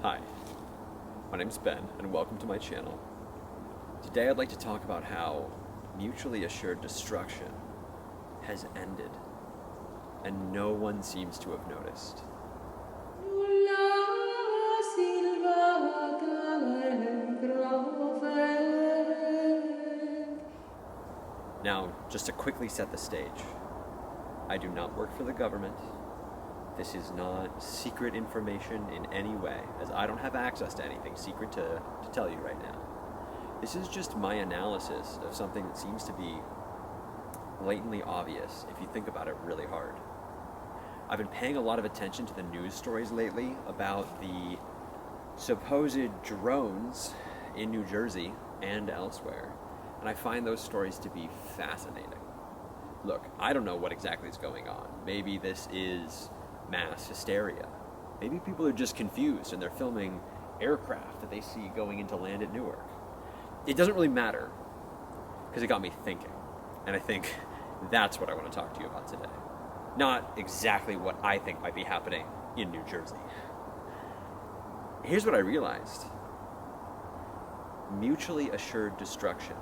Hi, my name's Ben, and welcome to my channel. Today I'd like to talk about how mutually assured destruction has ended, and no one seems to have noticed. Now, just to quickly set the stage, I do not work for the government. This is not secret information in any way, as I don't have access to anything secret to tell you right now. This is just my analysis of something that seems to be blatantly obvious if you think about it really hard. I've been paying a lot of attention to the news stories lately about the supposed drones in New Jersey and elsewhere, and I find those stories to be fascinating. Look, I don't know what exactly is going on. Maybe this is mass hysteria. Maybe people are just confused and they're filming aircraft that they see going into land at Newark. It doesn't really matter, because it got me thinking. And I think that's what I want to talk to you about today. Not exactly what I think might be happening in New Jersey. Here's what I realized. Mutually assured destruction.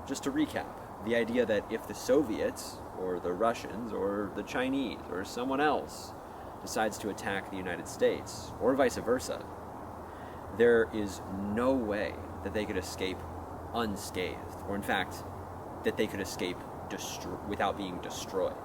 Just to recap, the idea that if the Soviets, or the Russians, or the Chinese, or someone else decides to attack the United States, or vice versa, there is no way that they could escape unscathed, or in fact, that they could escape without being destroyed.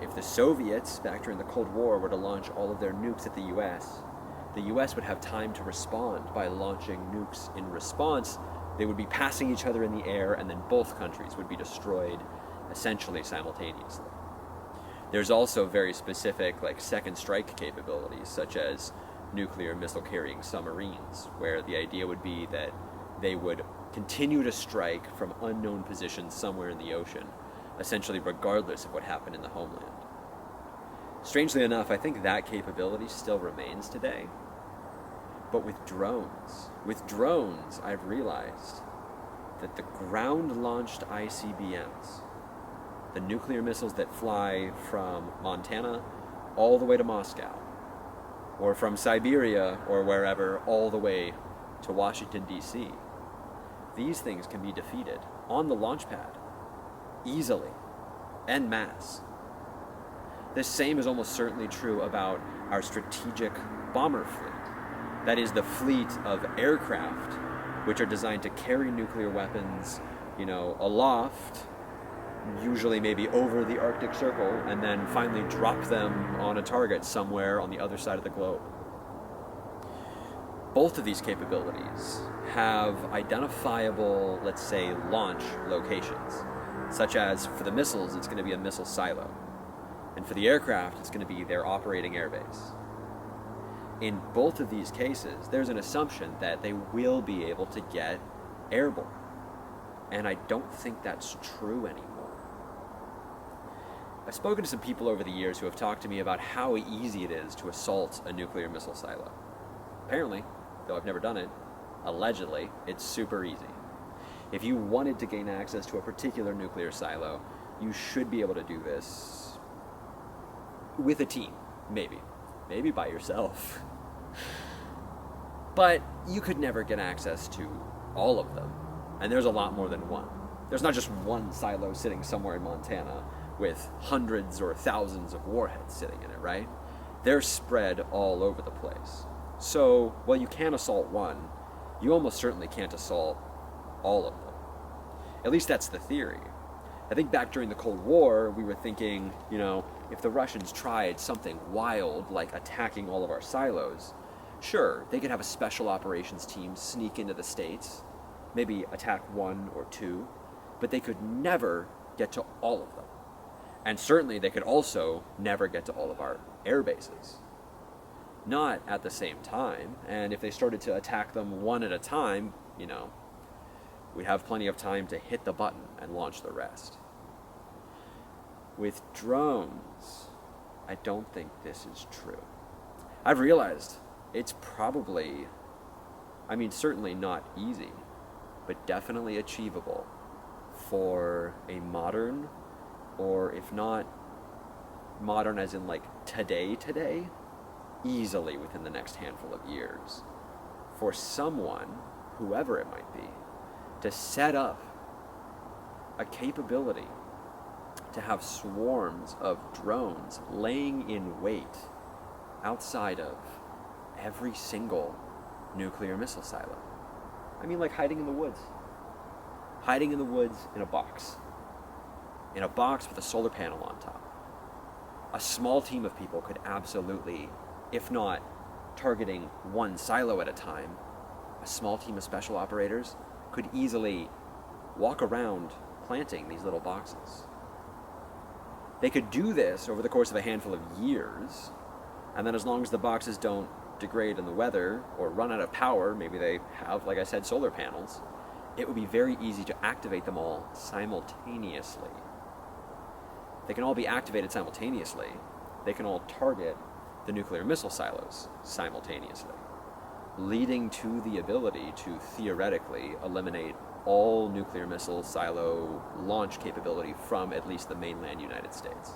If the Soviets, back during the Cold War, were to launch all of their nukes at the US would have time to respond by launching nukes in response. They would be passing each other in the air, and then both countries would be destroyed essentially simultaneously. There's also very specific second strike capabilities, such as nuclear missile carrying submarines, where the idea would be that they would continue to strike from unknown positions somewhere in the ocean, essentially regardless of what happened in the homeland. Strangely enough, I think that capability still remains today. But with drones, I've realized that the ground-launched ICBMs, the nuclear missiles that fly from Montana all the way to Moscow, or from Siberia or wherever all the way to Washington, D.C., these things can be defeated on the launch pad, easily, en masse. This same is almost certainly true about our strategic bomber fleet. That is the fleet of aircraft which are designed to carry nuclear weapons, aloft, usually maybe over the Arctic Circle, and then finally drop them on a target somewhere on the other side of the globe. Both of these capabilities have identifiable, let's say, launch locations, such as for the missiles, it's going to be a missile silo, and for the aircraft, it's going to be their operating airbase. In both of these cases, there's an assumption that they will be able to get airborne. And I don't think that's true anymore. I've spoken to some people over the years who have talked to me about how easy it is to assault a nuclear missile silo. Apparently, though I've never done it, allegedly, it's super easy. If you wanted to gain access to a particular nuclear silo, you should be able to do this with a team, maybe by yourself. But you could never get access to all of them. And there's a lot more than one. There's not just one silo sitting somewhere in Montana with hundreds or thousands of warheads sitting in it, right? They're spread all over the place. So, while you can assault one, you almost certainly can't assault all of them. At least that's the theory. I think back during the Cold War, we were thinking, if the Russians tried something wild like attacking all of our silos, sure, they could have a special operations team sneak into the States, maybe attack one or two, but they could never get to all of them. And certainly they could also never get to all of our air bases. Not at the same time, and if they started to attack them one at a time, we'd have plenty of time to hit the button and launch the rest. With drones, I don't think this is true. I've realized it's probably, certainly not easy, but definitely achievable for a modern, or if not modern as in today, easily within the next handful of years for someone, whoever it might be, to set up a capability to have swarms of drones laying in wait outside of every single nuclear missile silo. I mean, like hiding in the woods. Hiding in the woods in a box. In a box with a solar panel on top. A small team of people could absolutely, if not targeting one silo at a time, a small team of special operators could easily walk around planting these little boxes. They could do this over the course of a handful of years, and then as long as the boxes don't degrade in the weather or run out of power, maybe they have, like I said, solar panels, it would be very easy to activate them all simultaneously. They can all be activated simultaneously. They can all target the nuclear missile silos simultaneously, leading to the ability to theoretically eliminate all nuclear missile silo launch capability from at least the mainland United States.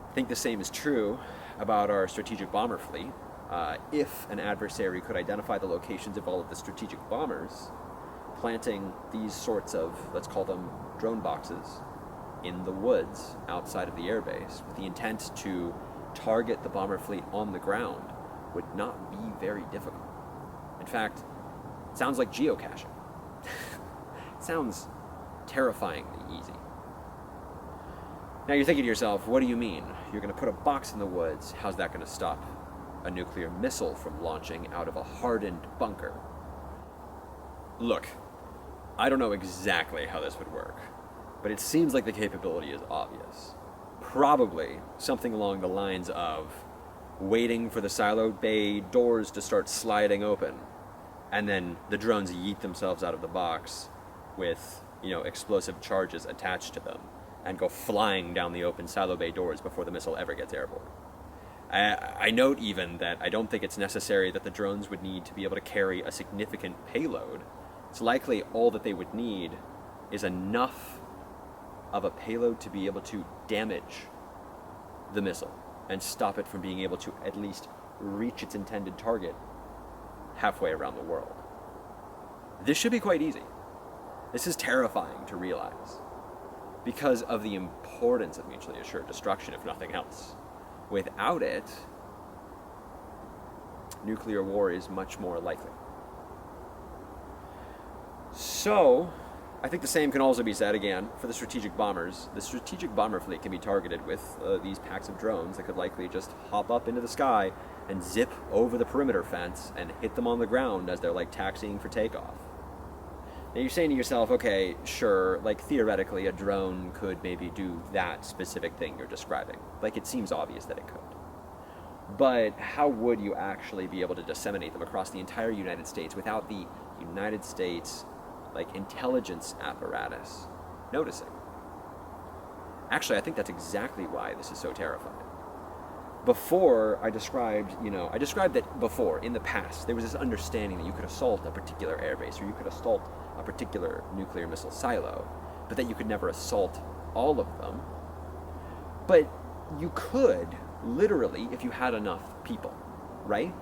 I think the same is true about our strategic bomber fleet. If an adversary could identify the locations of all of the strategic bombers, planting these sorts of, let's call them drone boxes, in the woods outside of the airbase with the intent to target the bomber fleet on the ground would not be very difficult. In fact, it sounds like geocaching. It sounds terrifyingly easy. Now you're thinking to yourself, what do you mean? You're going to put a box in the woods. How's that going to stop a nuclear missile from launching out of a hardened bunker? Look, I don't know exactly how this would work, but it seems like the capability is obvious. Probably something along the lines of waiting for the silo bay doors to start sliding open, and then the drones yeet themselves out of the box with, explosive charges attached to them and go flying down the open silo bay doors before the missile ever gets airborne. I note even that I don't think it's necessary that the drones would need to be able to carry a significant payload. It's likely all that they would need is enough of a payload to be able to damage the missile and stop it from being able to at least reach its intended target halfway around the world. This should be quite easy. This is terrifying to realize because of the importance of mutually assured destruction, if nothing else. Without it, nuclear war is much more likely. So, I think the same can also be said again for the strategic bombers. The strategic bomber fleet can be targeted with these packs of drones that could likely just hop up into the sky and zip over the perimeter fence and hit them on the ground as they're like taxiing for takeoff. Now you're saying to yourself, okay, sure, like theoretically a drone could maybe do that specific thing you're describing. Like it seems obvious that it could. But how would you actually be able to disseminate them across the entire United States without the United States intelligence apparatus noticing? Actually, I think that's exactly why this is so terrifying. Before I described that before, in the past, there was this understanding that you could assault a particular airbase or you could assault a particular nuclear missile silo, but that you could never assault all of them. But you could, literally, if you had enough people, right?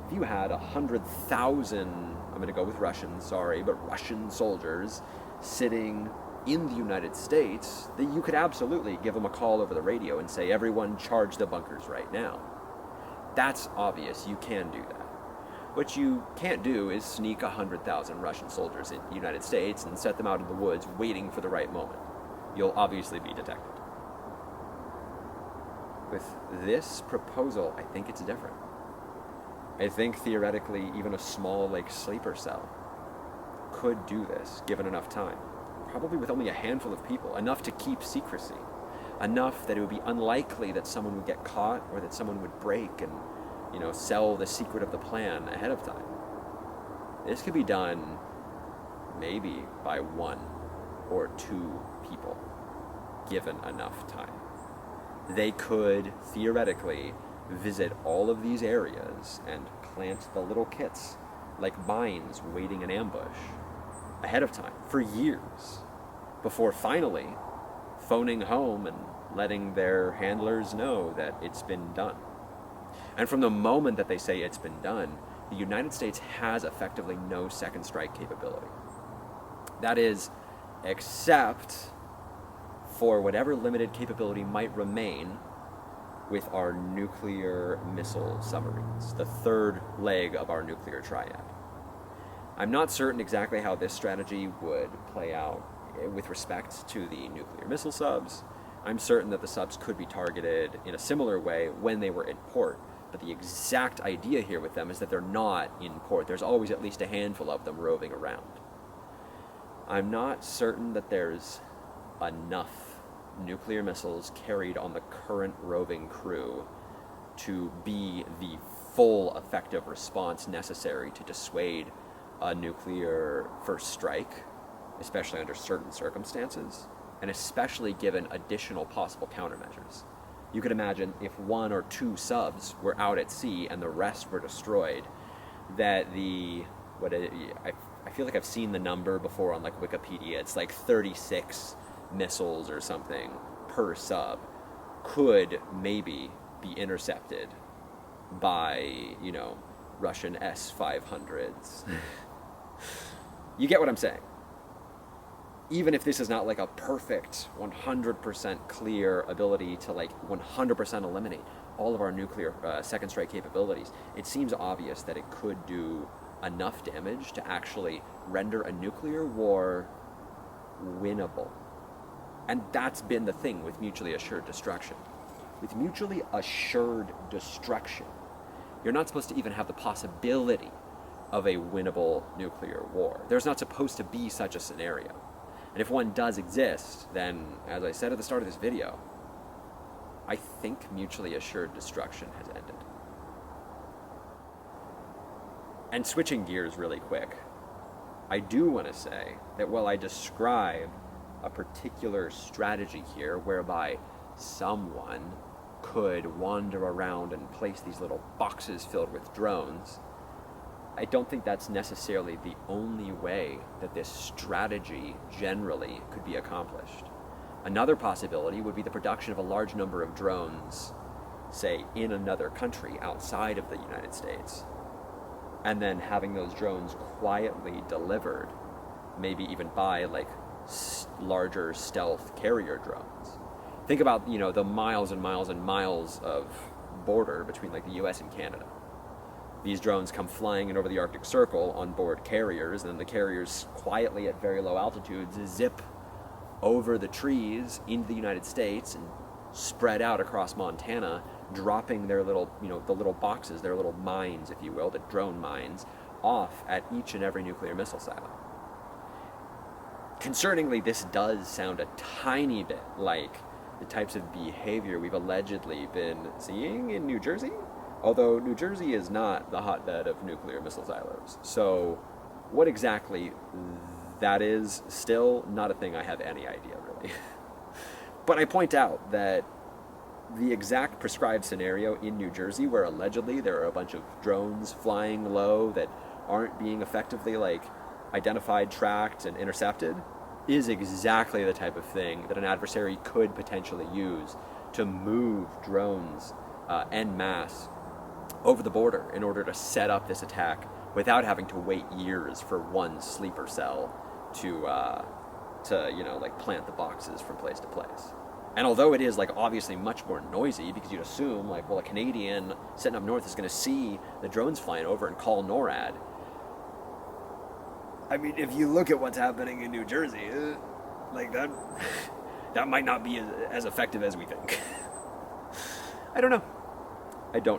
If you had 100,000, I'm going to go with Russian soldiers sitting in the United States, that you could absolutely give them a call over the radio and say, everyone charge the bunkers right now. That's obvious, you can do that. What you can't do is sneak 100,000 Russian soldiers in the United States and set them out in the woods waiting for the right moment. You'll obviously be detected. With this proposal, I think it's different. I think theoretically even a small sleeper cell could do this given enough time. Probably with only a handful of people, enough to keep secrecy, enough that it would be unlikely that someone would get caught or that someone would break and, sell the secret of the plan ahead of time. This could be done maybe by 1 or 2 people, given enough time. They could theoretically visit all of these areas and plant the little kits like mines waiting in ambush ahead of time for years before finally phoning home and letting their handlers know that it's been done. And from the moment that they say it's been done, the United States has effectively no second strike capability. That is, except for whatever limited capability might remain with our nuclear missile submarines, the third leg of our nuclear triad. I'm not certain exactly how this strategy would play out with respect to the nuclear missile subs. I'm certain that the subs could be targeted in a similar way when they were in port, but the exact idea here with them is that they're not in port. There's always at least a handful of them roving around. I'm not certain that there's enough nuclear missiles carried on the current roving crew to be the full effective response necessary to dissuade a nuclear first strike, especially under certain circumstances, and especially given additional possible countermeasures. You could imagine if 1 or 2 subs were out at sea and the rest were destroyed, that I feel like I've seen the number before on like Wikipedia. It's like 36 missiles or something per sub could maybe be intercepted by, Russian S-500s. You get what I'm saying? Even if this is not like a perfect 100% clear ability to like 100% eliminate all of our nuclear second strike capabilities, it seems obvious that it could do enough damage to actually render a nuclear war winnable. And that's been the thing with mutually assured destruction. With mutually assured destruction, you're not supposed to even have the possibility of a winnable nuclear war. There's not supposed to be such a scenario. And if one does exist, then, as I said at the start of this video, I think mutually assured destruction has ended. And switching gears really quick, I do want to say that while I describe a particular strategy here whereby someone could wander around and place these little boxes filled with drones, I don't think that's necessarily the only way that this strategy generally could be accomplished. Another possibility would be the production of a large number of drones, say, in another country outside of the United States, and then having those drones quietly delivered, maybe even by like larger stealth carrier drones. Think about, the miles and miles and miles of border between like the US and Canada. These drones come flying in over the Arctic Circle on board carriers, and then the carriers quietly at very low altitudes zip over the trees into the United States and spread out across Montana, dropping their little, the little boxes, their little mines, if you will, the drone mines, off at each and every nuclear missile silo. Concerningly, this does sound a tiny bit like the types of behavior we've allegedly been seeing in New Jersey, although New Jersey is not the hotbed of nuclear missile silos. So what exactly that is, still not a thing I have any idea, really. But I point out that the exact prescribed scenario in New Jersey, where allegedly there are a bunch of drones flying low that aren't being effectively identified, tracked, and intercepted, is exactly the type of thing that an adversary could potentially use to move drones en masse over the border in order to set up this attack without having to wait years for one sleeper cell to plant the boxes from place to place. And although it is obviously much more noisy, because you'd assume a Canadian sitting up north is going to see the drones flying over and call NORAD. I mean, if you look at what's happening in New Jersey, that might not be as effective as we think. I don't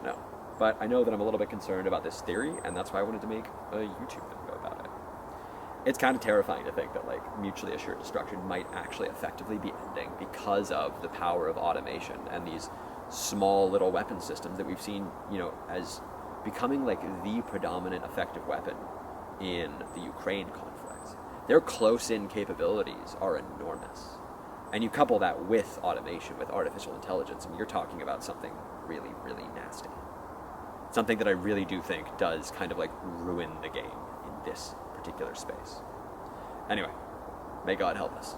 know. But I know that I'm a little bit concerned about this theory, and that's why I wanted to make a YouTube video about it. It's kind of terrifying to think that mutually assured destruction might actually effectively be ending because of the power of automation and these small little weapon systems that we've seen, as becoming the predominant effective weapon in the Ukraine conflict. Their close-in capabilities are enormous. And you couple that with automation, with artificial intelligence, and you're talking about something really, really nasty. Something that I really do think does kind of ruin the game in this particular space. Anyway, may God help us.